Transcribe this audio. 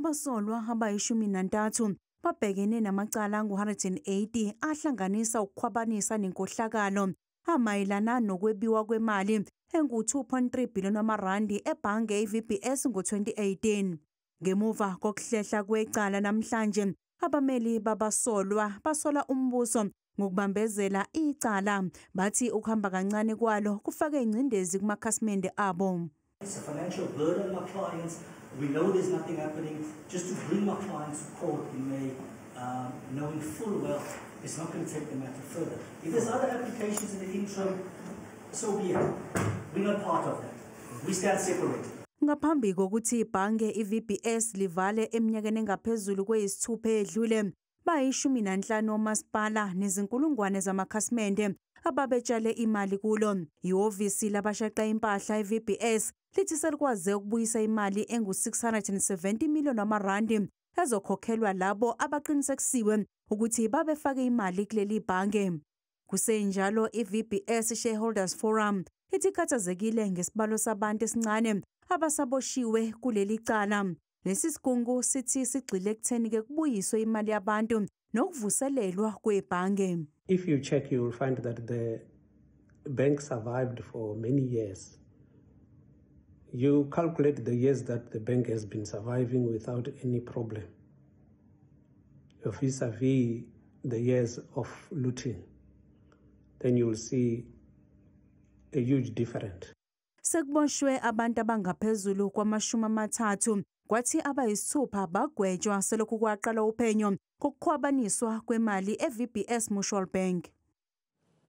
Abasolwa abayishumi-3 babhekene namacala angu-180 ahlanganisa ukukhwabanisa nenkohlakalo amayelana nokwebiwa kwemali engu-2.3 billion wamarandi ebhange i-VBS ngo-2018. Ngemuva kokuhlehla kwecala namhlanje, abameli babasolwa basola umbuso ngokubambezela icala, bathi ukuhamba kancane kwalo kufake ingcindezi kumakhasimende abo. It's a financial burden on my clients. We know there's nothing happening. Just to bring my clients to court in May, knowing full well it's not going to take the matter further. If there's other applications in the interim, so be it. We're not part of that. We stand separated. Ngaphambi kokuthi ibhange i-VBS livale eminyakeni engaphezulu kweyisithupha edlule, bayi-15 omasipala nezinkulungwane zamakhasimende ababetshale imali kulo. Ihhovisi labashaqa impahla i-VBS lithi selikwaze ukubuyisa imali engu-670 million wamarandi ezokhokhelwa labo abaqinisekisiwe ukuthi babefake imali kuleli bhange. Kusenjalo, i-VBS Shareholders Forum ithi ikhathazekile ngesibalo sabantu esincane abasaboshiwe kuleli cala. Lesi sigungu sithi sigxile ekutheni-ke kubuyiswe imali yabantu nokuvuselelwa kwebhange. If you check, you will find that the bank survived for many years. You calculate the years that the bank has been surviving without any problem, vis-a-vis the years of looting, then you will see a huge difference. Sekuboshwe abantu abangaphezulu kwama-30, kwathi abayisithupha bagwetshwa selokhu kwaqala uphenyo kokukhwabaniswa kwemali e-VBS Mutual Bank.